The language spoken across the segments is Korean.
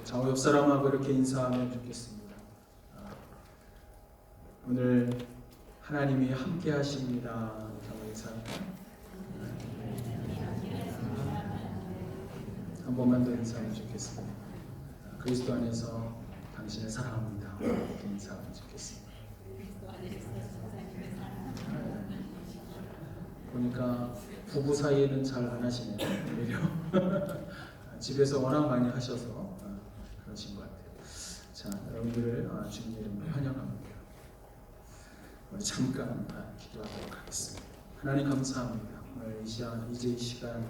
좌우 옆 사람하고 이렇게 인사하면 좋겠습니다. 오늘 하나님이 함께 하십니다. 하고 인사할까요? 한 번만 더 인사하면 좋겠습니다. 그리스도 안에서 당신을 사랑합니다. 이렇게 인사하면 좋겠습니다. 보니까 부부 사이에는 잘 안 하시네요. 오히려 집에서 워낙 많이 하셔서 그러신 것 같아요. 자, 여러분들을 주님 이름으로 환영합니다. 우리 잠깐 기도하도록 하겠습니다. 하나님 감사합니다. 오늘 이제 이 시간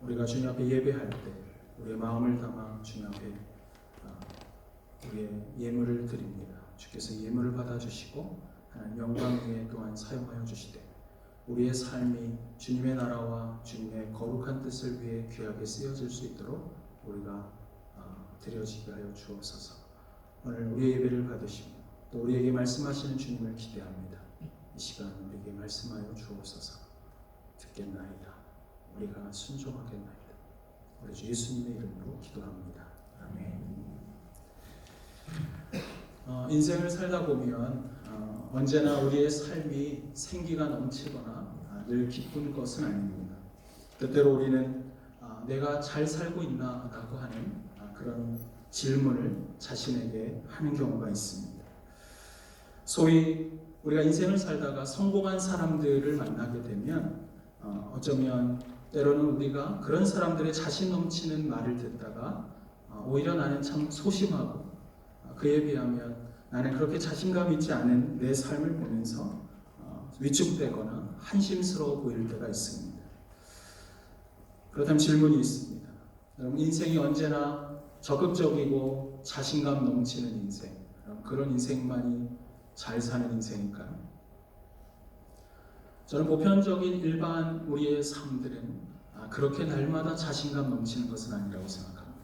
우리가 주님 앞에 예배할 때 우리의 마음을 담아 주님 앞에 우리의 예물을 드립니다. 주께서 예물을 받아주시고 하나님 영광 위에 또한 사용하여 주시되 우리의 삶이 주님의 나라와 주님의 거룩한 뜻을 위해 귀하게 쓰여질 수 있도록 우리가 드려지게 하여 주옵소서. 오늘 우리의 예배를 받으시고 또 우리에게 말씀하시는 주님을 기대합니다. 이 시간 우리에게 말씀하여 주옵소서. 듣겠나이다. 우리가 순종하겠나이다. 우리 주 예수님의 이름으로 기도합니다. 아멘. 인생을 살다 보면 언제나 우리의 삶이 생기가 넘치거나 늘 기쁜 것은 아닙니다. 때때로 우리는 내가 잘 살고 있나 라고 하는 그런 질문을 자신에게 하는 경우가 있습니다. 소위 우리가 인생을 살다가 성공한 사람들을 만나게 되면 어쩌면 때로는 우리가 그런 사람들의 자신 넘치는 말을 듣다가 오히려 나는 참 소심하고 그에 비하면 나는 그렇게 자신감 있지 않은 내 삶을 보면서 위축되거나 한심스러워 보일 때가 있습니다. 그렇다면 질문이 있습니다. 여러분, 인생이 언제나 적극적이고 자신감 넘치는 인생, 그런 인생만이 잘 사는 인생일까요? 저는 보편적인 일반 우리의 삶들은 그렇게 날마다 자신감 넘치는 것은 아니라고 생각합니다.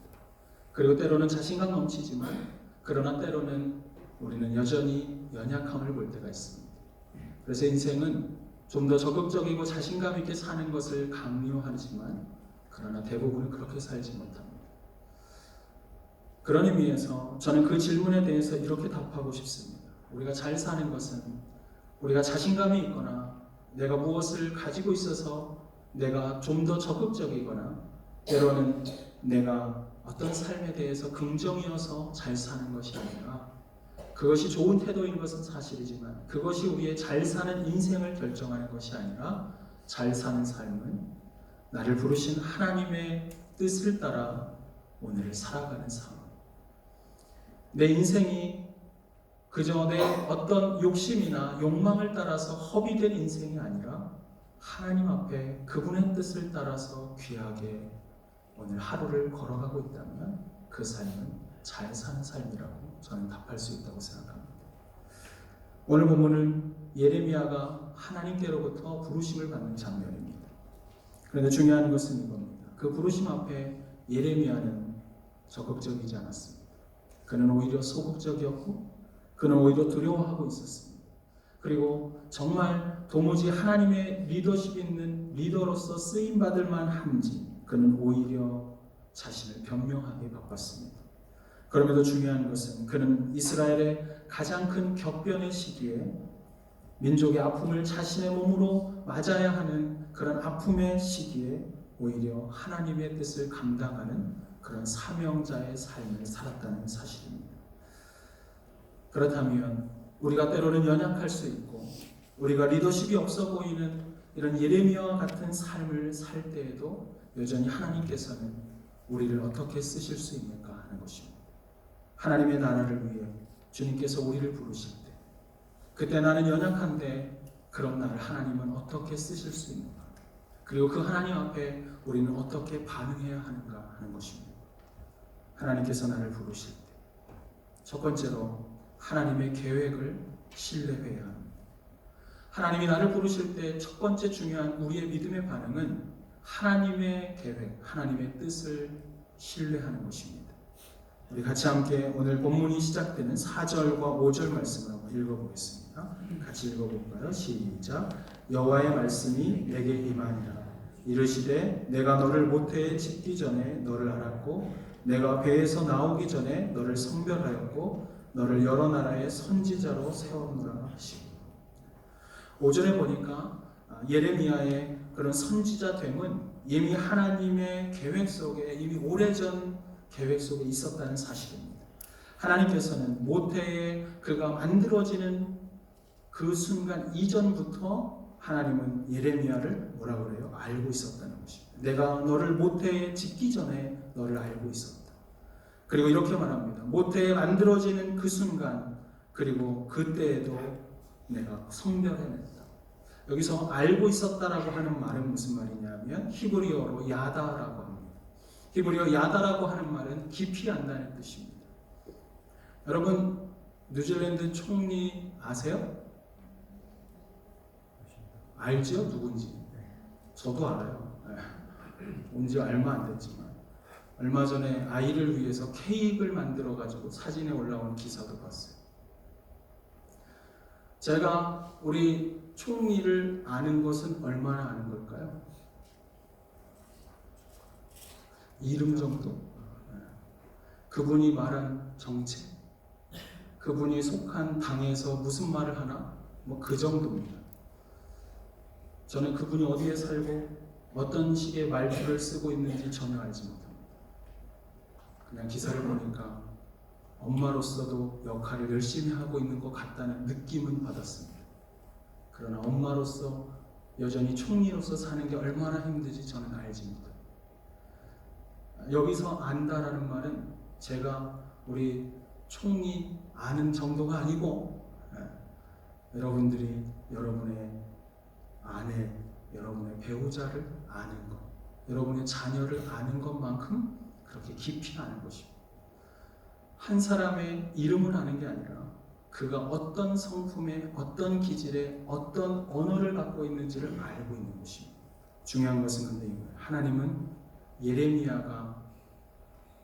그리고 때로는 자신감 넘치지만 그러나 때로는 우리는 여전히 연약함을 볼 때가 있습니다. 그래서 인생은 좀 더 적극적이고 자신감 있게 사는 것을 강요하지만 그러나 대부분은 그렇게 살지 못합니다. 그런 의미에서 저는 그 질문에 대해서 이렇게 답하고 싶습니다. 우리가 잘 사는 것은 우리가 자신감이 있거나 내가 무엇을 가지고 있어서 내가 좀 더 적극적이거나 때로는 내가 어떤 삶에 대해서 긍정이어서 잘 사는 것이 아니라 그것이 좋은 태도인 것은 사실이지만 그것이 우리의 잘 사는 인생을 결정하는 것이 아니라 잘 사는 삶은 나를 부르신 하나님의 뜻을 따라 오늘을 살아가는 삶. 내 인생이 그저 내 어떤 욕심이나 욕망을 따라서 허비된 인생이 아니라 하나님 앞에 그분의 뜻을 따라서 귀하게 오늘 하루를 걸어가고 있다면 그 삶은 잘 사는 삶이라고 저는 답할 수 있다고 생각합니다. 오늘 본문은 예레미야가 하나님께로부터 부르심을 받는 장면입니다. 그런데 중요한 것은 이겁니다. 그 부르심 앞에 예레미야는 적극적이지 않았습니다. 그는 오히려 소극적이었고 그는 오히려 두려워하고 있었습니다. 그리고 정말 도무지 하나님의 리더십 있는 리더로서 쓰임받을 만한지 그는 오히려 자신을 변명하기에 바빴습니다. 그럼에도 중요한 것은 그는 이스라엘의 가장 큰 격변의 시기에 민족의 아픔을 자신의 몸으로 맞아야 하는 그런 아픔의 시기에 오히려 하나님의 뜻을 감당하는 그런 사명자의 삶을 살았다는 사실입니다. 그렇다면 우리가 때로는 연약할 수 있고 우리가 리더십이 없어 보이는 이런 예레미야와 같은 삶을 살 때에도 여전히 하나님께서는 우리를 어떻게 쓰실 수 있는가 하는 것입니다. 하나님의 나라를 위해 주님께서 우리를 부르실 때 그때 나는 연약한데 그런 나를 하나님은 어떻게 쓰실 수 있는가, 그리고 그 하나님 앞에 우리는 어떻게 반응해야 하는가 하는 것입니다. 하나님께서 나를 부르실 때 첫 번째로 하나님의 계획을 신뢰해야 합니다. 하나님이 나를 부르실 때 첫 번째 중요한 우리의 믿음의 반응은 하나님의 계획, 하나님의 뜻을 신뢰하는 것입니다. 우리 같이 함께 오늘 본문이 시작되는 4절과 5절 말씀을 한번 읽어보겠습니다. 같이 읽어볼까요? 시작. 여호와의 말씀이 내게 임하니라. 이르시되 내가 너를 모태에 짓기 전에 너를 알았고 내가 배에서 나오기 전에 너를 성별하였고 너를 여러 나라의 선지자로 세웠노라 하시고 5절에 보니까 예레미야의 그런 선지자 됨은 이미 하나님의 계획 속에 이미 오래전 계획 속에 있었다는 사실입니다. 하나님께서는 모태에 그가 만들어지는 그 순간 이전부터 하나님은 예레미야를 뭐라 그래요? 알고 있었다는 것입니다. 내가 너를 모태에 짓기 전에 너를 알고 있었다. 그리고 이렇게 말합니다. 모태에 만들어지는 그 순간 그리고 그때에도 내가 성별해냈다. 여기서 알고 있었다라고 하는 말은 무슨 말이냐면 히브리어로 야다라고 합니다. 히브리어 야다라고 하는 말은 깊이 안다는 뜻입니다. 여러분 뉴질랜드 총리 아세요? 알죠? 누군지. 저도 알아요. 온지 얼마 안 됐지만 얼마 전에 아이를 위해서 케이크를 만들어 가지고 사진에 올라온 기사도 봤어요. 제가 우리 총리를 아는 것은 얼마나 아는 걸까요? 이름 정도? 그분이 말한 정책, 그분이 속한 당에서 무슨 말을 하나? 뭐 그 정도입니다. 저는 그분이 어디에 살고 어떤 식의 말투를 쓰고 있는지 전혀 알지 못합니다. 그냥 기사를 보니까 엄마로서도 역할을 열심히 하고 있는 것 같다는 느낌은 받았습니다. 그러나 엄마로서 여전히 총리로서 사는 게 얼마나 힘든지 저는 알지 못합니다. 여기서 안다라는 말은 제가 우리 총리 아는 정도가 아니고 여러분들이 여러분의 아내, 여러분의 배우자를 아는 것, 여러분의 자녀를 아는 것만큼 그렇게 깊이 아는 것입니다. 한 사람의 이름을 아는 게 아니라 그가 어떤 성품에, 어떤 기질에, 어떤 언어를 갖고 있는지를 알고 있는 것입니다. 중요한 것은 근데 이거예요. 하나님은 예레미야가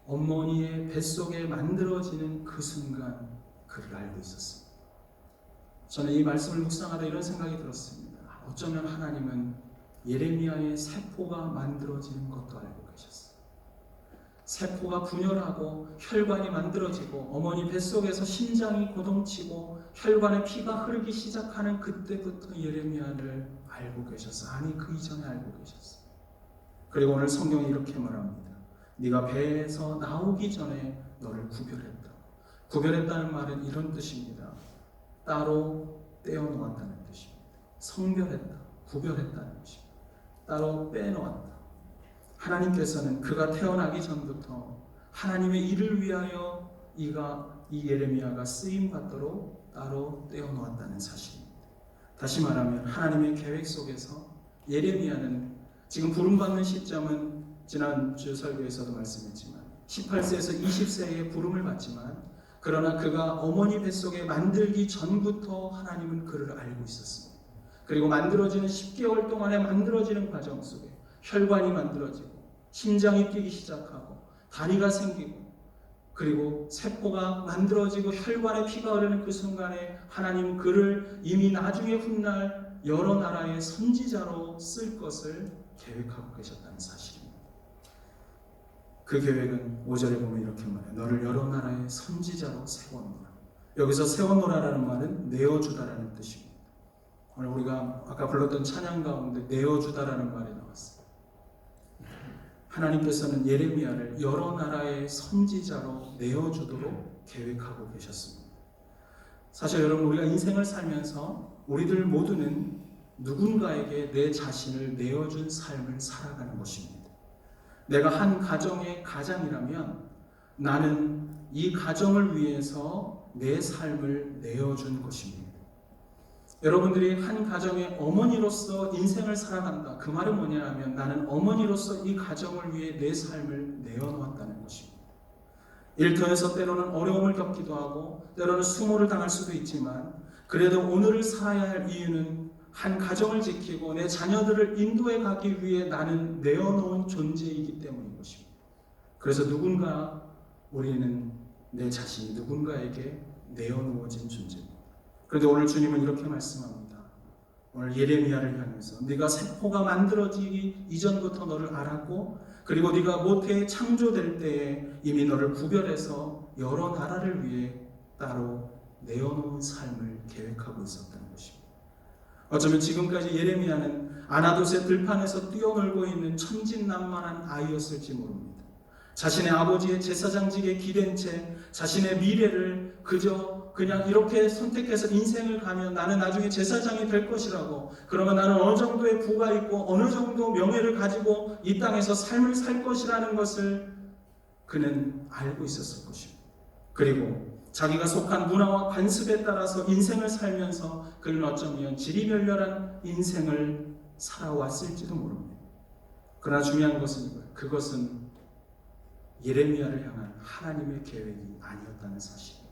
어머니의 뱃속에 만들어지는 그 순간 그를 알고 있었습니다. 저는 이 말씀을 묵상하다 이런 생각이 들었습니다. 어쩌면 하나님은 예레미야의 세포가 만들어지는 것도 알고 계셨어요. 세포가 분열하고 혈관이 만들어지고 어머니 뱃속에서 심장이 고동치고 혈관에 피가 흐르기 시작하는 그때부터 예레미야를 알고 계셨어요. 아니 그 이전에 알고 계셨어요. 그리고 오늘 성경이 이렇게 말합니다. 네가 배에서 나오기 전에 너를 구별했다. 구별했다는 말은 이런 뜻입니다. 따로 떼어놓았다는 뜻입니다. 성별했다, 구별했다는 것입니다. 따로 빼놓았다. 하나님께서는 그가 태어나기 전부터 하나님의 일을 위하여 이 예레미야가 쓰임 받도록 따로 떼어놓았다는 사실입니다. 다시 말하면 하나님의 계획 속에서 예레미야는 지금 부름받는 시점은 지난주 설교에서도 말씀했지만 18세에서 20세에 부름을 받지만 그러나 그가 어머니 뱃속에 만들기 전부터 하나님은 그를 알고 있었습니다. 그리고 만들어지는 10개월 동안에 만들어지는 과정 속에 혈관이 만들어지고 심장이 뛰기 시작하고 다리가 생기고 그리고 세포가 만들어지고 혈관에 피가 흐르는 그 순간에 하나님은 그를 이미 나중에 훗날 여러 나라의 선지자로 쓸 것을 계획하고 계셨다는 사실입니다. 그 계획은 5절에 보면 이렇게 말해요. 너를 여러 나라의 선지자로 세워놓으라. 여기서 세워놓으라라는 말은 내어주다라는 뜻입니다. 오늘 우리가 아까 불렀던 찬양 가운데 내어주다라는 말이 나왔어요. 하나님께서는 예레미야를 여러 나라의 선지자로 내어주도록 계획하고 계셨습니다. 사실 여러분 우리가 인생을 살면서 우리들 모두는 누군가에게 내 자신을 내어준 삶을 살아가는 것입니다. 내가 한 가정의 가장이라면 나는 이 가정을 위해서 내 삶을 내어준 것입니다. 여러분들이 한 가정의 어머니로서 인생을 살아간다. 그 말은 뭐냐 하면 나는 어머니로서 이 가정을 위해 내 삶을 내어놓았다는 것입니다. 일터에서 때로는 어려움을 겪기도 하고 때로는 수모를 당할 수도 있지만 그래도 오늘을 살아야 할 이유는 한 가정을 지키고 내 자녀들을 인도해 가기 위해 나는 내어놓은 존재이기 때문인 것입니다. 그래서 우리는 내 자신이 누군가에게 내어놓아진 존재입니다. 그런데 오늘 주님은 이렇게 말씀합니다. 오늘 예레미야를 향해서 네가 세포가 만들어지기 이전부터 너를 알았고 그리고 네가 모태에 창조될 때에 이미 너를 구별해서 여러 나라를 위해 따로 내어놓은 삶을 계획하고 있었다는 것입니다. 어쩌면 지금까지 예레미야는 아나돗의 들판에서 뛰어놀고 있는 천진난만한 아이였을지 모릅니다. 자신의 아버지의 제사장직에 기댄 채 자신의 미래를 그냥 이렇게 선택해서 인생을 가면 나는 나중에 제사장이 될 것이라고, 그러면 나는 어느 정도의 부가 있고 어느 정도 명예를 가지고 이 땅에서 삶을 살 것이라는 것을 그는 알고 있었을 것입니다. 그리고 자기가 속한 문화와 관습에 따라서 인생을 살면서 그는 어쩌면 지리멸렬한 인생을 살아왔을지도 모릅니다. 그러나 중요한 것은 이거예요. 그것은 예레미야를 향한 하나님의 계획이 아니었다는 사실입니다.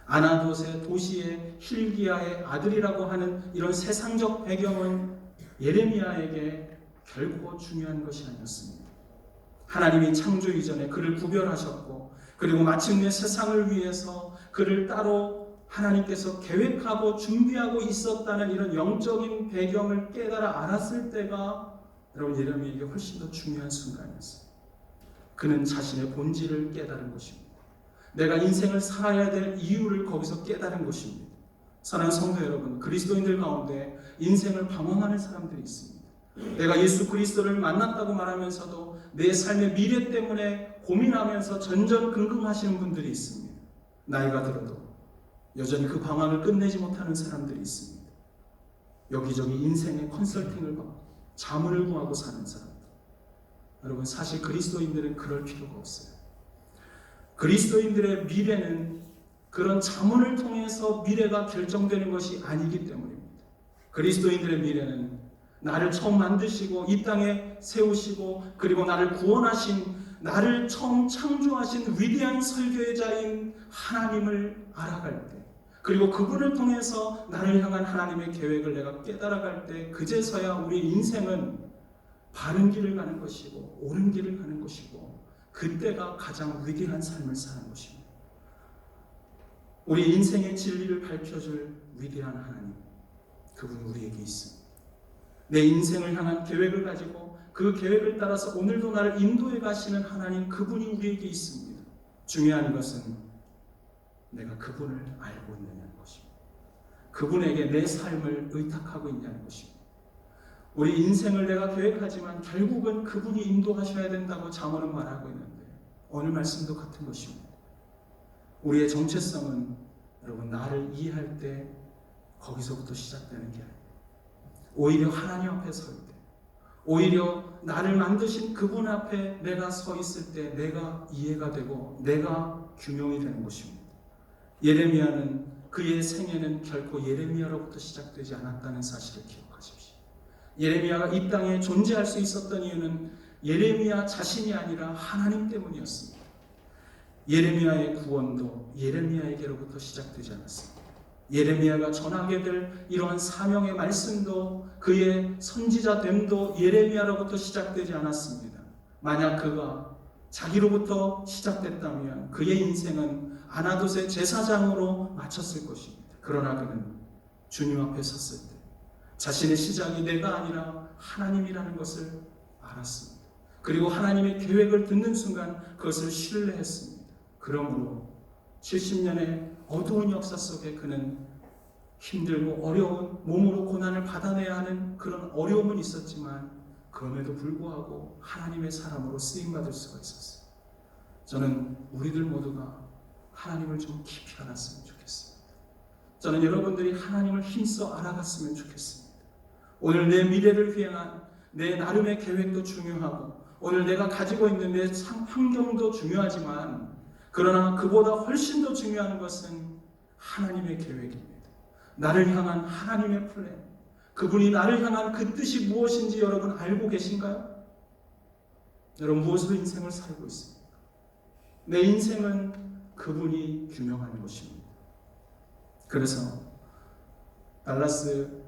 아나돗의 도시의 힐기야의 아들이라고 하는 이런 세상적 배경은 예레미야에게 결코 중요한 것이 아니었습니다. 하나님이 창조 이전에 그를 구별하셨고 그리고 마침내 세상을 위해서 그를 따로 하나님께서 계획하고 준비하고 있었다는 이런 영적인 배경을 깨달아 알았을 때가 여러분 예레미야에게 훨씬 더 중요한 순간이었어요. 그는 자신의 본질을 깨달은 것입니다. 내가 인생을 살아야 될 이유를 거기서 깨달은 것입니다. 사랑하는 성도 여러분, 그리스도인들 가운데 인생을 방황하는 사람들이 있습니다. 내가 예수 그리스도를 만났다고 말하면서도 내 삶의 미래 때문에 고민하면서 전전긍긍하시는 분들이 있습니다. 나이가 들어도 여전히 그 방황을 끝내지 못하는 사람들이 있습니다. 여기저기 인생의 컨설팅을 받고 자문을 구하고 사는 사람들. 여러분, 사실 그리스도인들은 그럴 필요가 없어요. 그리스도인들의 미래는 그런 자문을 통해서 미래가 결정되는 것이 아니기 때문입니다. 그리스도인들의 미래는 나를 처음 만드시고 이 땅에 세우시고 그리고 나를 구원하신, 나를 처음 창조하신 위대한 설계자인 하나님을 알아갈 때, 그리고 그분을 통해서 나를 향한 하나님의 계획을 내가 깨달아갈 때, 그제서야 우리 인생은 바른 길을 가는 것이고 옳은 길을 가는 것이고 그때가 가장 위대한 삶을 사는 것입니다. 우리 인생의 진리를 밝혀줄 위대한 하나님, 그분 우리에게 있습니다. 내 인생을 향한 계획을 가지고 그 계획을 따라서 오늘도 나를 인도해 가시는 하나님, 그분이 우리에게 있습니다. 중요한 것은 내가 그분을 알고 있느냐는 것입니다. 그분에게 내 삶을 의탁하고 있냐는 것입니다. 우리 인생을 내가 계획하지만 결국은 그분이 인도하셔야 된다고 잠언은 말하고 있는데 오늘 말씀도 같은 것입니다. 우리의 정체성은 여러분 나를 이해할 때 거기서부터 시작되는 게 아니에요. 오히려 하나님 앞에 설 때, 오히려 나를 만드신 그분 앞에 내가 서 있을 때 내가 이해가 되고 내가 규명이 되는 것입니다. 예레미야는 그의 생애는 결코 예레미야로부터 시작되지 않았다는 사실을 기억하십시오. 예레미야가 이 땅에 존재할 수 있었던 이유는 예레미야 자신이 아니라 하나님 때문이었습니다. 예레미야의 구원도 예레미야에게로부터 시작되지 않았습니다. 예레미야가 전하게 될 이러한 사명의 말씀도 그의 선지자됨도 예레미야로부터 시작되지 않았습니다. 만약 그가 자기로부터 시작됐다면 그의 인생은 아나돗의 제사장으로 마쳤을 것입니다. 그러나 그는 주님 앞에 섰을 때 자신의 시작이 내가 아니라 하나님이라는 것을 알았습니다. 그리고 하나님의 계획을 듣는 순간 그것을 신뢰했습니다. 그러므로 70년의 어두운 역사 속에 그는 힘들고 어려운 몸으로 고난을 받아내야 하는 그런 어려움은 있었지만 그럼에도 불구하고 하나님의 사람으로 쓰임받을 수가 있었어요. 저는 우리들 모두가 하나님을 좀 깊이 알았으면 좋겠습니다. 저는 여러분들이 하나님을 힘써 알아갔으면 좋겠습니다. 오늘 내 미래를 위한 내 나름의 계획도 중요하고 오늘 내가 가지고 있는 내 환경도 중요하지만 그러나 그보다 훨씬 더 중요한 것은 하나님의 계획입니다. 나를 향한 하나님의 플랜, 그분이 나를 향한 그 뜻이 무엇인지 여러분 알고 계신가요? 여러분 무엇으로 인생을 살고 있습니까? 내 인생은 그분이 규명하는 것입니다. 그래서 달라스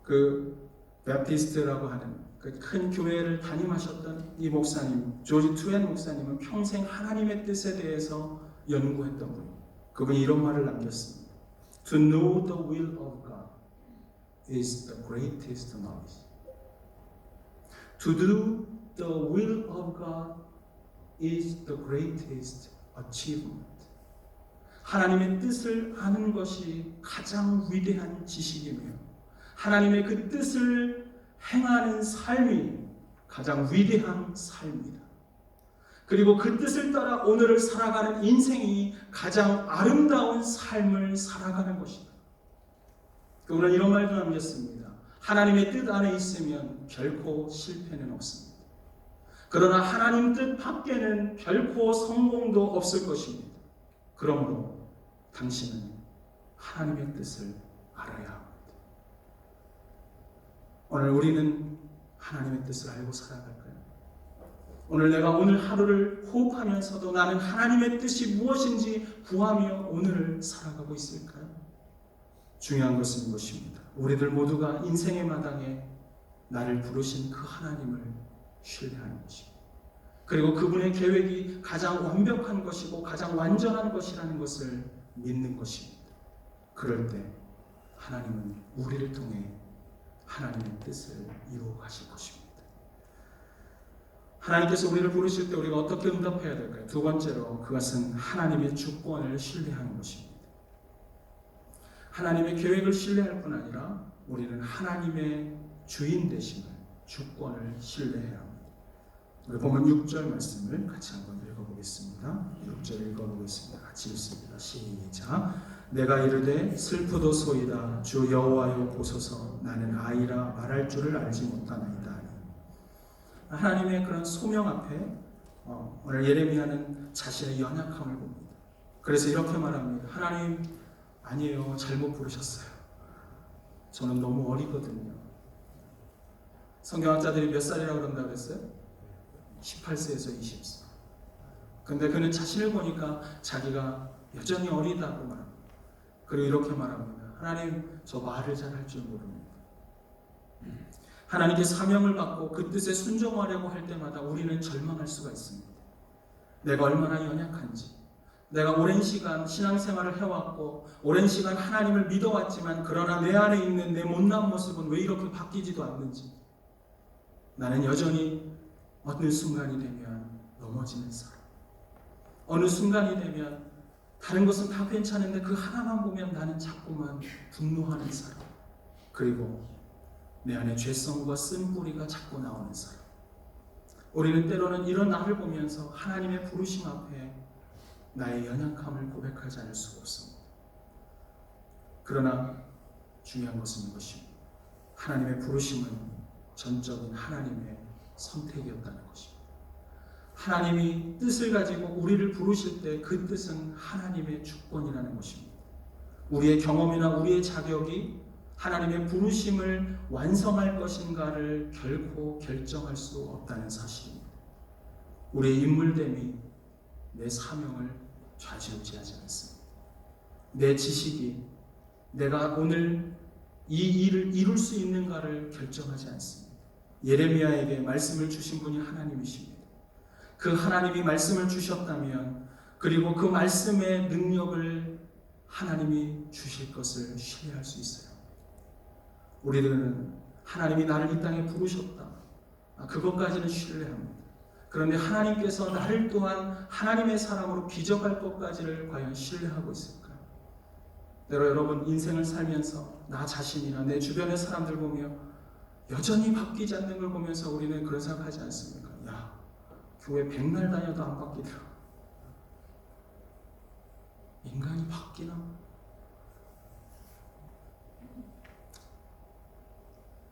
그 베프티스트라고 하는 그 큰 교회를 담임하셨던 이 목사님, 조지 투엔 목사님은 평생 하나님의 뜻에 대해서 연구했던 분입니다. 그분이 이런 말을 남겼습니다. To know the will of God is the greatest knowledge. To do the will of God is the greatest achievement. 하나님의 뜻을 아는 것이 가장 위대한 지식이며 하나님의 그 뜻을 행하는 삶이 가장 위대한 삶이다. 그리고 그 뜻을 따라 오늘을 살아가는 인생이 가장 아름다운 삶을 살아가는 것이다. 오늘 이런 말도 남겼습니다. 하나님의 뜻 안에 있으면 결코 실패는 없습니다. 그러나 하나님 뜻 밖에는 결코 성공도 없을 것입니다. 그러므로 당신은 하나님의 뜻을 알아야 합니다. 오늘 우리는 하나님의 뜻을 알고 살아갈까요? 오늘 내가 오늘 하루를 호흡하면서도 나는 하나님의 뜻이 무엇인지 구하며 오늘을 살아가고 있을까요? 중요한 것은 이것입니다. 우리들 모두가 인생의 마당에 나를 부르신 그 하나님을 신뢰하는 것입니다. 그리고 그분의 계획이 가장 완벽한 것이고 가장 완전한 것이라는 것을 믿는 것입니다. 그럴 때 하나님은 우리를 통해 하나님의 뜻을 이루어 가실 것입니다. 하나님께서 우리를 부르실 때 우리가 어떻게 응답해야 될까요? 두 번째로 그것은 하나님의 주권을 신뢰하는 것입니다. 하나님의 계획을 신뢰할 뿐 아니라 우리는 하나님의 주인 되심을, 주권을 신뢰해야 합니다. 우리 본문 6절 말씀을 같이 한번 읽어보겠습니다. 6절 읽어보겠습니다. 같이 읽습니다. 시작. 내가 이르되 슬프도소이다 주 여호와여 보소서 나는 아이라 말할 줄을 알지 못하나이다. 하나님의 그런 소명 앞에 오늘 예레미야는 자신의 연약함을 봅니다. 그래서 이렇게 말합니다. 하나님 아니에요. 잘못 부르셨어요. 저는 너무 어리거든요. 성경학자들이 몇 살이라고 그런다고 그랬어요? 18세에서 20세. 근데 그는 자신을 보니까 자기가 여전히 어리다고 말합니다. 그리고 이렇게 말합니다. 하나님 저 말을 잘 할 줄 모릅니다. 하나님께 사명을 받고 그 뜻에 순종하려고 할 때마다 우리는 절망할 수가 있습니다. 내가 얼마나 연약한지, 내가 오랜 시간 신앙생활을 해왔고 오랜 시간 하나님을 믿어왔지만 그러나 내 안에 있는 내 못난 모습은 왜 이렇게 바뀌지도 않는지, 나는 여전히 어느 순간이 되면 넘어지는 사람, 어느 순간이 되면 다른 것은 다 괜찮은데 그 하나만 보면 나는 자꾸만 분노하는 사람, 그리고 내 안에 죄성과 쓴뿌리가 자꾸 나오는 사람. 우리는 때로는 이런 나를 보면서 하나님의 부르심 앞에 나의 연약함을 고백하지 않을 수가 없습니다. 그러나 중요한 것은 이것입니다. 하나님의 부르심은 전적인 하나님의 선택이었다는 것입니다. 하나님이 뜻을 가지고 우리를 부르실 때 그 뜻은 하나님의 주권이라는 것입니다. 우리의 경험이나 우리의 자격이 하나님의 부르심을 완성할 것인가를 결코 결정할 수 없다는 사실입니다. 우리의 인물됨이 내 사명을 좌지우지하지 않습니다. 내 지식이 내가 오늘 이 일을 이룰 수 있는가를 결정하지 않습니다. 예레미야에게 말씀을 주신 분이 하나님이십니다. 그 하나님이 말씀을 주셨다면 그리고 그 말씀의 능력을 하나님이 주실 것을 신뢰할 수 있어요. 우리들은 하나님이 나를 이 땅에 부르셨다. 그것까지는 신뢰합니다. 그런데 하나님께서 나를 또한 하나님의 사람으로 빚어갈 것까지를 과연 신뢰하고 있을까요? 때로 여러분 인생을 살면서 나 자신이나 내 주변의 사람들 보며 여전히 바뀌지 않는 걸 보면서 우리는 그런 생각하지 않습니까? 야, 교회 백날 다녀도 안 바뀌더라. 인간이 바뀌나?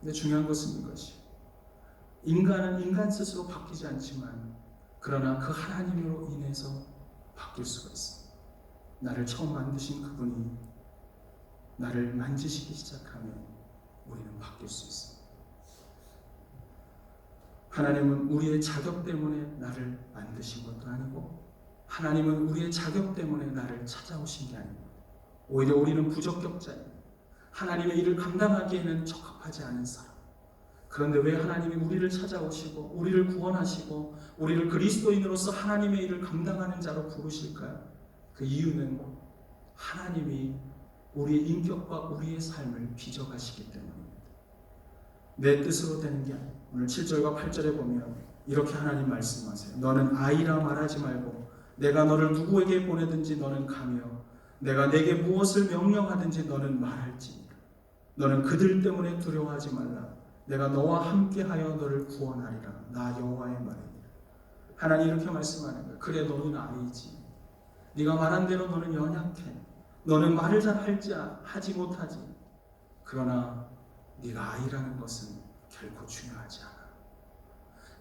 근데 중요한 것은 이것이 인간은 인간 스스로 바뀌지 않지만 그러나 그 하나님으로 인해서 바뀔 수가 있습니다. 나를 처음 만드신 그분이 나를 만지시기 시작하면 우리는 바뀔 수 있습니다. 하나님은 우리의 자격 때문에 나를 만드신 것도 아니고 하나님은 우리의 자격 때문에 나를 찾아오신 게 아닙니다. 오히려 우리는 부적격자입니다. 하나님의 일을 감당하기에는 적합하지 않은 사람. 그런데 왜 하나님이 우리를 찾아오시고 우리를 구원하시고 우리를 그리스도인으로서 하나님의 일을 감당하는 자로 부르실까요? 그 이유는 하나님이 우리의 인격과 우리의 삶을 빚어가시기 때문입니다. 내 뜻으로 되는 게 아니에요. 오늘 7절과 8절에 보면 이렇게 하나님 말씀하세요. 너는 아이라 말하지 말고 내가 너를 누구에게 보내든지 너는 가며 내가 내게 무엇을 명령하든지 너는 말할지니라. 너는 그들 때문에 두려워하지 말라. 내가 너와 함께하여 너를 구원하리라. 나 여호와의 말이니라. 하나님 이렇게 말씀하는 거예요. 그래 너는 아이지. 네가 말한 대로 너는 연약해. 너는 말을 잘 하지 못하지. 그러나 네가 아이라는 것은 결코 중요하지 않아.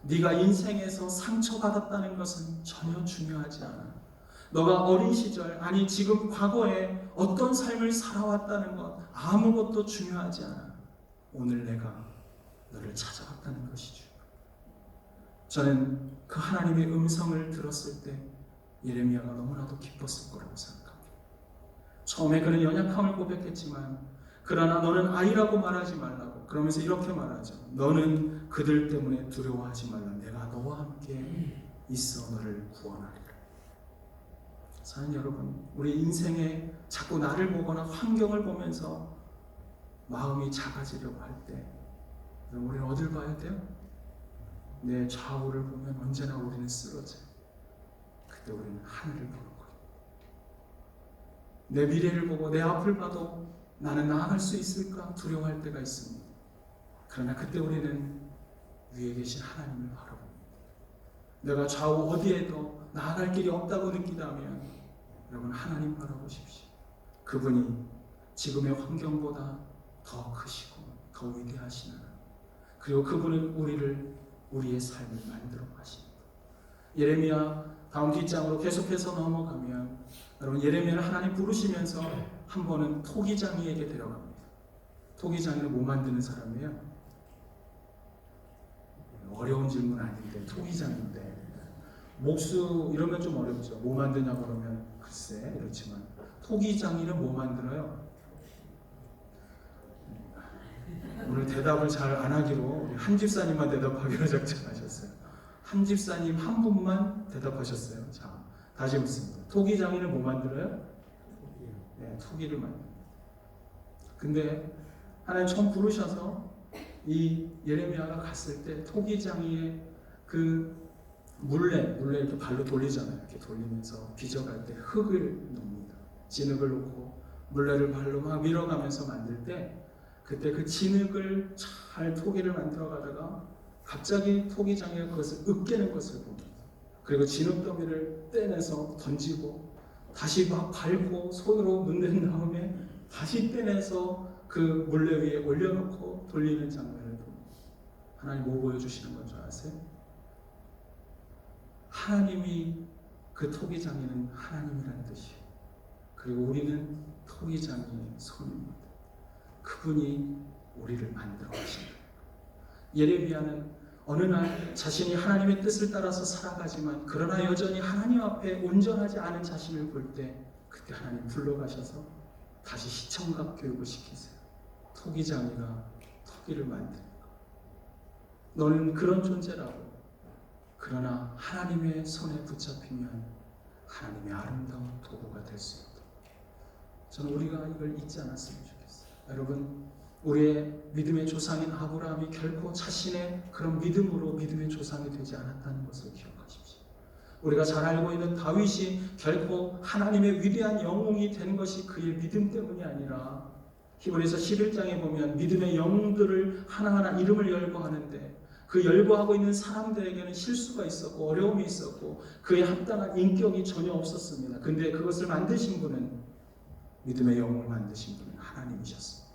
네가 인생에서 상처받았다는 것은 전혀 중요하지 않아. 너가 어린 시절, 아니 지금 과거에 어떤 삶을 살아왔다는 것 아무것도 중요하지 않아. 오늘 내가 너를 찾아왔다는 것이 중요해. 저는 그 하나님의 음성을 들었을 때 예레미야가 너무나도 기뻤을 거라고 생각합니다. 처음에 그는 연약함을 고백했지만 그러나 너는 아이라고 말하지 말라고 그러면서 이렇게 말하죠. 너는 그들 때문에 두려워하지 말라. 내가 너와 함께 있어 너를 구원하리라. 사랑하는 여러분, 우리 인생에 자꾸 나를 보거나 환경을 보면서 마음이 작아지려고 할 때 우리는 어딜 봐야 돼요? 내 좌우를 보면 언제나 우리는 쓰러져요. 그때 우리는 하늘을 보는 거예요. 내 미래를 보고 내 앞을 봐도 나는 나아갈 수 있을까 두려워할 때가 있습니다. 그러나 그때 우리는 위에 계신 하나님을 바라봅니다. 내가 좌우 어디에도 나아갈 길이 없다고 느끼다면 여러분 하나님 바라보십시오. 그분이 지금의 환경보다 더 크시고 더 위대하신 하나님. 그리고 그분은 우리의 삶을 만들어 가십니다. 예레미야 다음 뒷장으로 계속해서 넘어가면 여러분 예레미야를 하나님 부르시면서 한 번은 토기장이에게 데려갑니다. 토기장이는 뭐 만드는 사람이에요? 어려운 질문 아닌데 토기장인데 목수 이러면 좀 어렵죠. 뭐 만드냐고 그러면 글쎄 이렇지만 토기장이는 뭐 만들어요? 오늘 대답을 잘 안 하기로 우리 한 집사님만 대답하기로 작정하셨어요. 한 집사님 한 분만 대답하셨어요. 자, 다시 묻습니다. 토기장이는 뭐 만들어요? 네, 토기를 만듭니다. 근데 하나님 처음 부르셔서 이 예레미야가 갔을 때 토기장이의 그 물레 이렇게 발로 돌리잖아요. 이렇게 돌리면서 빚어갈 때 흙을 넣습니다. 진흙을 놓고 물레를 발로 막 밀어가면서 만들 때 그때 그 진흙을 잘 토기를 만들어 가다가 갑자기 토기장이가 그것을 으깨는 것을 봅니다. 그리고 진흙 더미를 떼내서 던지고 다시 막 밟고 손으로 문댄 다음에 다시 떼내서 그 물레 위에 올려놓고 돌리는 장면을 봅니다. 하나님 뭐 보여주시는 건 줄 아세요? 하나님이 그 토기장이는 하나님이라는 뜻이에요. 그리고 우리는 토기장이의 손입니다. 그분이 우리를 만들어 가신 거예요. 예레미야는 어느 날 자신이 하나님의 뜻을 따라서 살아가지만 그러나 여전히 하나님 앞에 온전하지 않은 자신을 볼 때 그때 하나님 불러가셔서 다시 시청각 교육을 시키세요. 토기장이가 토기를 만드는 거. 너는 그런 존재라고. 그러나 하나님의 손에 붙잡히면 하나님의 아름다운 도구가 될 수 있다. 저는 우리가 이걸 잊지 않았으면 좋겠어요. 여러분, 우리의 믿음의 조상인 아브라함이 결코 자신의 그런 믿음으로 믿음의 조상이 되지 않았다는 것을 기억하십시오. 우리가 잘 알고 있는 다윗이 결코 하나님의 위대한 영웅이 된 것이 그의 믿음 때문이 아니라 히브리서 11장에 보면 믿음의 영웅들을 하나하나 이름을 열거하는데 그 열거하고 있는 사람들에게는 실수가 있었고 어려움이 있었고 그에 합당한 인격이 전혀 없었습니다. 근데 그것을 만드신 분은 믿음의 영웅을 만드신 분은 하나님이셨습니다.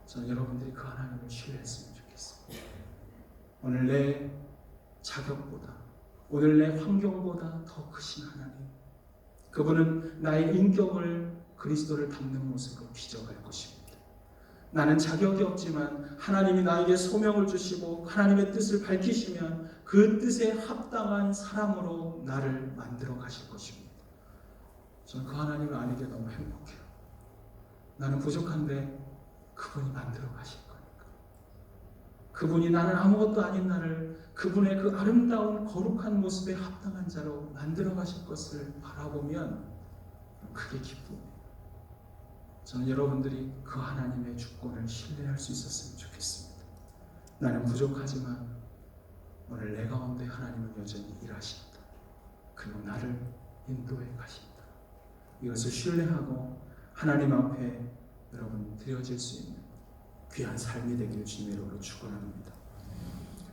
저는 여러분들이 그 하나님을 신뢰했으면 좋겠습니다. 오늘 내 자격보다 오늘 내 환경보다 더 크신 하나님, 그분은 나의 인격을 그리스도를 닮는 모습으로 빚어갈 것입니다. 나는 자격이 없지만 하나님이 나에게 소명을 주시고 하나님의 뜻을 밝히시면 그 뜻에 합당한 사람으로 나를 만들어 가실 것입니다. 저는 그 하나님을 아는 게 너무 행복해요. 나는 부족한데 그분이 만들어 가실 거니까. 그분이 나는 아무것도 아닌 나를 그분의 그 아름다운 거룩한 모습에 합당한 자로 만들어 가실 것을 바라보면 그게 기쁨이에요. 저는 여러분들이 그 하나님의 주권을 신뢰할 수 있었으면 좋겠습니다. 나는 부족하지만 오늘 내 가운데 하나님은 여전히 일하신다. 그리고 나를 인도해 가신다. 이것을 신뢰하고 하나님 앞에 여러분 드려질 수 있는 귀한 삶이 되기를 주님의 이름으로 축원합니다.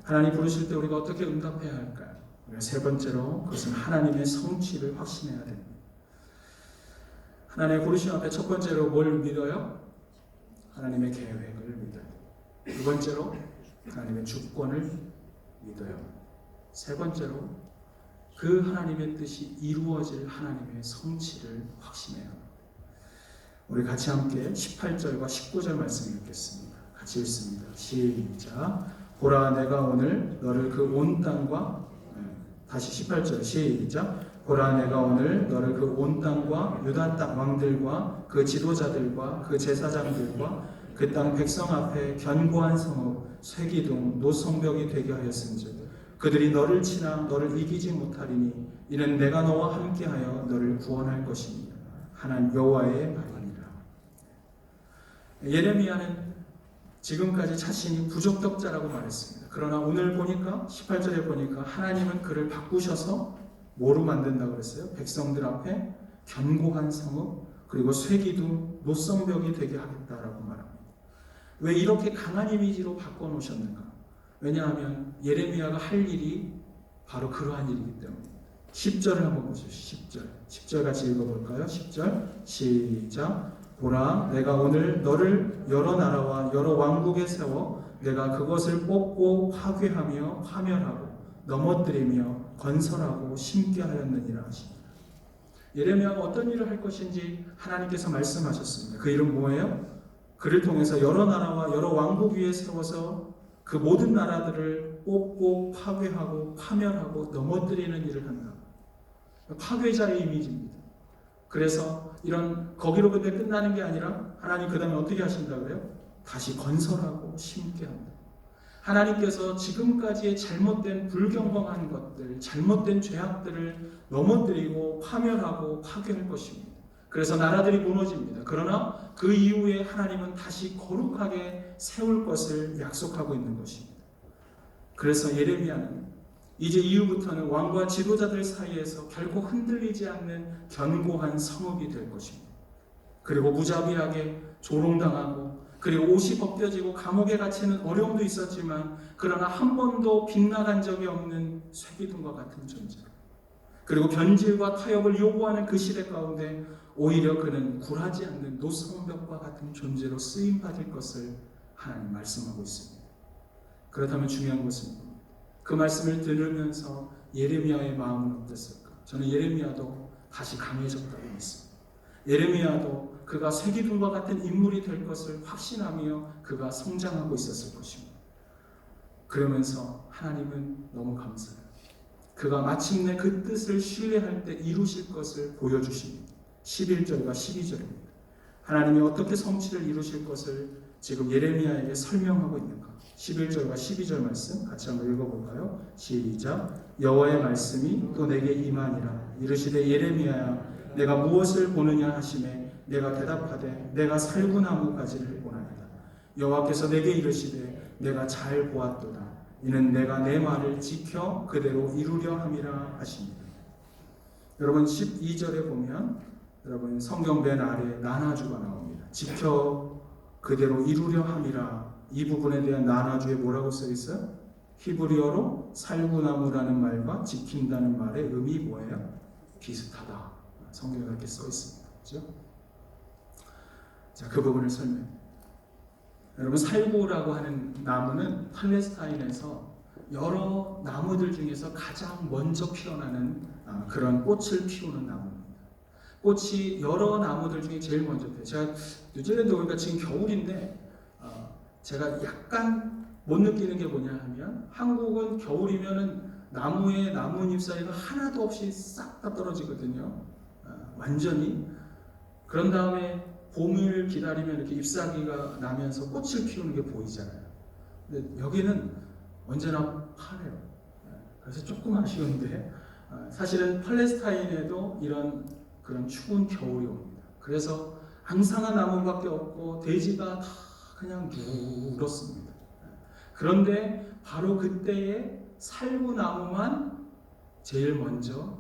하나님 부르실 때 우리가 어떻게 응답해야 할까요? 우리가 세 번째로 그것은 하나님의 성취를 확신해야 됩니다. 하나님의 부르심 앞에 첫 번째로 뭘 믿어요? 하나님의 계획을 믿어요. 두 번째로 하나님의 주권을 믿어요. 세 번째로 그 하나님의 뜻이 이루어질 하나님의 성취를 확신해요. 우리 같이 함께 18절과 19절 말씀 읽겠습니다. 같이 읽습니다. 시작. 보라 내가 오늘 너를 그 온 땅과 다시 18절 시작. 보라 내가 오늘 너를 그 온 땅과 유다 땅 왕들과 그 지도자들과 그 제사장들과 그 땅 백성 앞에 견고한 성읍 쇠기둥 노성벽이 되게 하였은즉 그들이 너를 치나 너를 이기지 못하리니 이는 내가 너와 함께하여 너를 구원할 것이니라. 하나님 여호와의 말이니라. 예레미야는 지금까지 자신이 부적격자라고 말했습니다. 그러나 오늘 보니까 18절에 보니까 하나님은 그를 바꾸셔서 뭐로 만든다고 그랬어요? 백성들 앞에 견고한 성읍 그리고 쇠기둥 노성벽이 되게 하겠다라고 말합니다. 왜 이렇게 강한 이미지로 바꿔놓으셨는가? 왜냐하면 예레미야가 할 일이 바로 그러한 일이기 때문에 10절을 한번 보시죠. 10절 같이 읽어볼까요? 10절 시작. 보라 내가 오늘 너를 여러 나라와 여러 왕국에 세워 내가 그것을 뽑고 파괴하며 파멸하고 넘어뜨리며 건설하고 심게 하였느니라 하십니다. 예레미야가 어떤 일을 할 것인지 하나님께서 말씀하셨습니다. 그 일은 뭐예요? 그를 통해서 여러 나라와 여러 왕국 위에 세워서 그 모든 나라들을 뽑고 파괴하고 파멸하고 넘어뜨리는 일을 한다. 파괴자의 이미지입니다. 그래서 이런 거기로 근데 끝나는 게 아니라 하나님 그 다음에 어떻게 하신다고요? 다시 건설하고 심게 한다. 하나님께서 지금까지의 잘못된 불경건한 것들, 잘못된 죄악들을 넘어뜨리고 파멸하고 파괴할 것입니다. 그래서 나라들이 무너집니다. 그러나 그 이후에 하나님은 다시 거룩하게 세울 것을 약속하고 있는 것입니다. 그래서 예레미야는 이제 이후부터는 왕과 지도자들 사이에서 결코 흔들리지 않는 견고한 성읍이 될 것입니다. 그리고 무자비하게 조롱당하고 그리고 옷이 벗겨지고 감옥에 갇히는 어려움도 있었지만 그러나 한 번도 빗나간 적이 없는 쇠기둥과 같은 존재. 그리고 변질과 타협을 요구하는 그 시대 가운데 오히려 그는 굴하지 않는 노성벽과 같은 존재로 쓰임받을 것을 하나님 말씀하고 있습니다. 그렇다면 중요한 것은 그 말씀을 들으면서 예레미야의 마음은 어땠을까? 저는 예레미야도 다시 강해졌다고 믿습니다. 예레미야도 그가 쇠기둥과 같은 인물이 될 것을 확신하며 그가 성장하고 있었을 것입니다. 그러면서 하나님은 너무 감사해요. 그가 마침내 그 뜻을 신뢰할 때 이루실 것을 보여주십니다. 11절과 12절입니다. 하나님이 어떻게 성취를 이루실 것을 지금 예레미야에게 설명하고 있는가? 11절과 12절 말씀 같이 한번 읽어볼까요? 시작. 여호와의 말씀이 또 내게 임하니라. 이르시되 예레미야야 내가 무엇을 보느냐 하시매 내가 대답하되 내가 살구나무 가지를 보나이다. 여호와께서 내게 이르시되 내가 잘 보았도다. 이는 내가 내 말을 지켜 그대로 이루려 함이라 하십니다. 여러분 12절에 보면 여러분 성경 맨 아래에 나나주가 나옵니다. 지켜 그대로 이루려 함이라. 이 부분에 대한 나나주에 뭐라고 써 있어요? 히브리어로 살구나무라는 말과 지킨다는 말의 의미 뭐예요? 비슷하다. 성경에 그렇게 써 있습니다. 그렇죠? 자, 그 부분을 설명해요. 여러분 살구라고 하는 나무는 팔레스타인에서 여러 나무들 중에서 가장 먼저 피어나는 그런 꽃을 피우는 나무입니다. 꽃이 여러 나무들 중에 제일 먼저 피어요. 제가 뉴질랜드 오니까 지금 겨울인데 제가 약간 못 느끼는 게 뭐냐 하면 한국은 겨울이면은 나무에 나뭇잎 사이가 하나도 없이 싹 다 떨어지거든요. 완전히. 그런 다음에 봄을 기다리면 이렇게 잎사귀가 나면서 꽃을 피우는 게 보이잖아요. 근데 여기는 언제나 파래요. 그래서 조금 아쉬운데 사실은 팔레스타인에도 이런 그런 추운 겨울이 옵니다. 그래서 앙상한 나무밖에 없고 대지가 다 그냥 누렇습니다. 그런데 바로 그때에 살구나무만 제일 먼저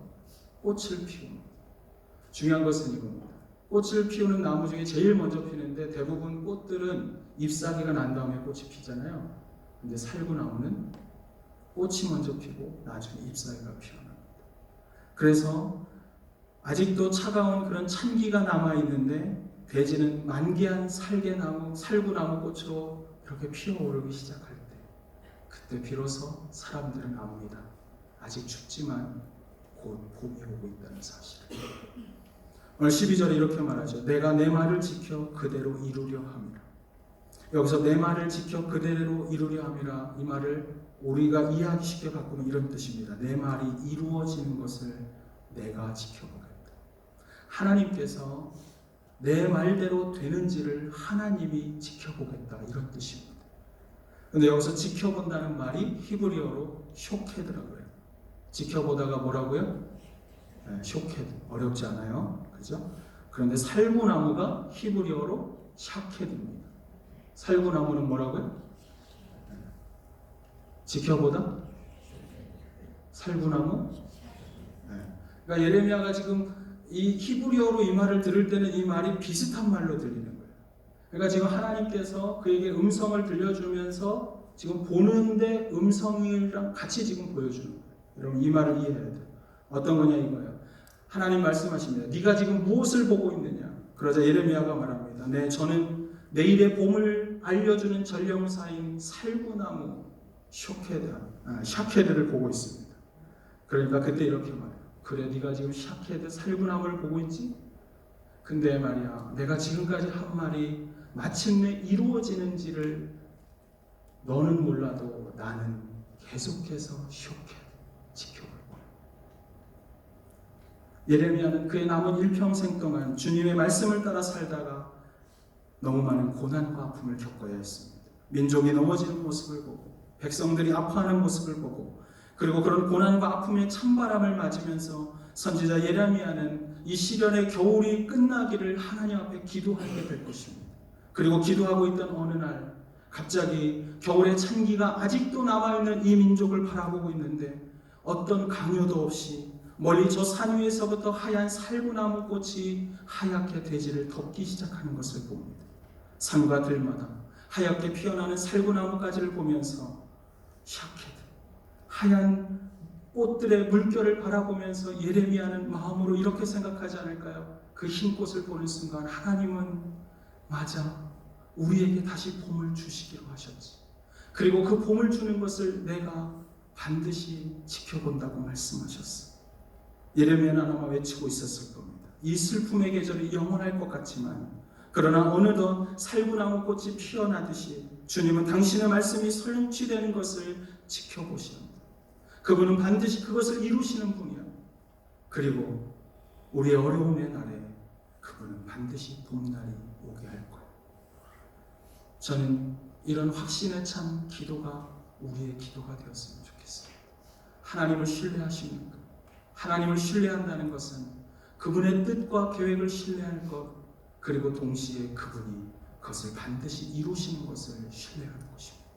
꽃을 피웁니다. 중요한 것은 이겁니다. 꽃을 피우는 나무 중에 제일 먼저 피는데 대부분 꽃들은 잎사귀가 난 다음에 꽃이 피잖아요. 근데 살구나무는 꽃이 먼저 피고 나중에 잎사귀가 피어납니다. 그래서 아직도 차가운 그런 찬기가 남아있는데 대지는 만개한 살구나무 꽃으로 이렇게 피어오르기 시작할 때 그때 비로소 사람들은 압니다. 아직 춥지만 곧 봄이 오고 있다는 사실을. 오늘 12절에 이렇게 말하죠. 내가 내 말을 지켜 그대로 이루려 함이라. 여기서 내 말을 지켜 그대로 이루려 함이라, 이 말을 우리가 이해하기 쉽게 바꾸면 이런 뜻입니다. 내 말이 이루어지는 것을 내가 지켜보겠다. 하나님께서 내 말대로 되는지를 하나님이 지켜보겠다, 이런 뜻입니다. 근데 여기서 지켜본다는 말이 히브리어로 쇼케드라고 해요. 지켜보다가 뭐라고요? 쇼케드. 어렵지 않아요. 그죠? 그런데 살구나무가 히브리어로 샤케드입니다. 살구나무는 뭐라고요? 지켜보다? 살구나무? 그러니까 예레미야가 지금 이 히브리어로 이 말을 들을 때는 이 말이 비슷한 말로 들리는 거예요. 그러니까 지금 하나님께서 그에게 음성을 들려주면서 지금 보는데 음성이랑 같이 지금 보여주는 거예요. 여러분 이 말을 이해해야 돼요. 어떤 거냐 이거예요. 하나님 말씀하십니다. 네가 지금 무엇을 보고 있느냐? 그러자 예레미야가 말합니다. 저는 내일의 봄을 알려주는 전령사인 살구나무 샤케드를 보고 있습니다. 그러니까 그때 이렇게 말해요. 그래, 네가 지금 샤케드 살구나무를 보고 있지? 근데 말이야, 내가 지금까지 한 말이 마침내 이루어지는지를 너는 몰라도 나는 계속해서 지켜볼 거야. 예레미야는 그의 남은 일평생 동안 주님의 말씀을 따라 살다가 너무 많은 고난과 아픔을 겪어야 했습니다. 민족이 넘어지는 모습을 보고, 백성들이 아파하는 모습을 보고, 그리고 그런 고난과 아픔의 찬바람을 맞으면서 선지자 예레미야는 이 시련의 겨울이 끝나기를 하나님 앞에 기도하게 될 것입니다. 그리고 기도하고 있던 어느 날 갑자기 겨울의 찬기가 아직도 남아있는 이 민족을 바라보고 있는데 어떤 강요도 없이 멀리 저 산 위에서부터 하얀 살구나무 꽃이 하얗게 대지를 덮기 시작하는 것을 봅니다. 산과 들마다 하얗게 피어나는 살구나무가지를 보면서 샤케드, 하얀 꽃들의 물결을 바라보면서 예레미야는 마음으로 이렇게 생각하지 않을까요? 그 흰 꽃을 보는 순간 하나님은 맞아, 우리에게 다시 봄을 주시기로 하셨지. 그리고 그 봄을 주는 것을 내가 반드시 지켜본다고 말씀하셨어. 예레미야는 아마 외치고 있었을 겁니다. 이 슬픔의 계절이 영원할 것 같지만, 그러나 어느덧 살구나무 꽃이 피어나듯이 주님은 당신의 말씀이 성취되는 것을 지켜보시옵니다. 그분은 반드시 그것을 이루시는 분이야. 그리고 우리의 어려움의 날에 그분은 반드시 봄날이 오게 할 거예요. 저는 이런 확신에 찬 기도가 우리의 기도가 되었으면 좋겠어요. 하나님을 신뢰하십니까? 하나님을 신뢰한다는 것은 그분의 뜻과 계획을 신뢰할 것, 그리고 동시에 그분이 그것을 반드시 이루시는 것을 신뢰하는 것입니다.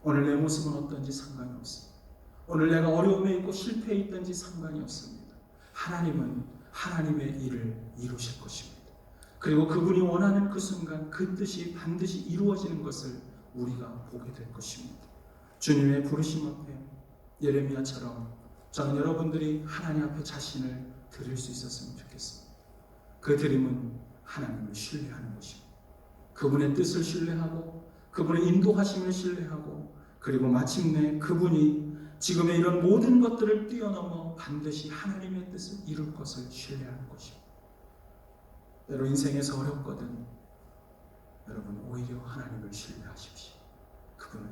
오늘 내 모습은 어떤지 상관이 없습니다. 오늘 내가 어려움에 있고 실패에 있든지 상관이 없습니다. 하나님은 하나님의 일을 이루실 것입니다. 그리고 그분이 원하는 그 순간 그 뜻이 반드시 이루어지는 것을 우리가 보게 될 것입니다. 주님의 부르심 앞에 예레미야처럼 저는 여러분들이 하나님 앞에 자신을 드릴 수 있었으면 좋겠습니다. 그 드림은 하나님을 신뢰하는 것입니다. 그분의 뜻을 신뢰하고 그분의 인도하심을 신뢰하고, 그리고 마침내 그분이 지금의 이런 모든 것들을 뛰어넘어 반드시 하나님의 뜻을 이룰 것을 신뢰하는 것입니다. 여러분 인생에서 어렵거든 여러분 오히려 하나님을 신뢰하십시오. 그분은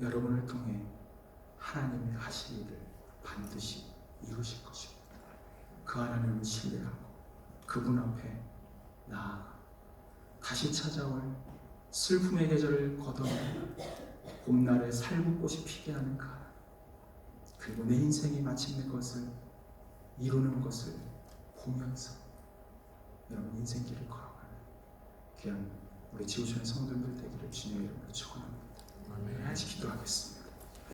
여러분을 통해 하나님의 하실 일을 반드시 이루실 것입니다. 그 하나님을 신뢰하고 그분 앞에 나아가 다시 찾아올 슬픔의 계절을 걷어내는 봄날에 살구꽃이 피게 하는 그 하나님, 그리고 내 인생이 마침내 그것을 이루는 것을 보면서 여러분 인생길을 걸어가는 귀한 우리 지구촌의 성도들 되기를 주님의 이름으로 축원합니다. 같이 기도하겠습니다.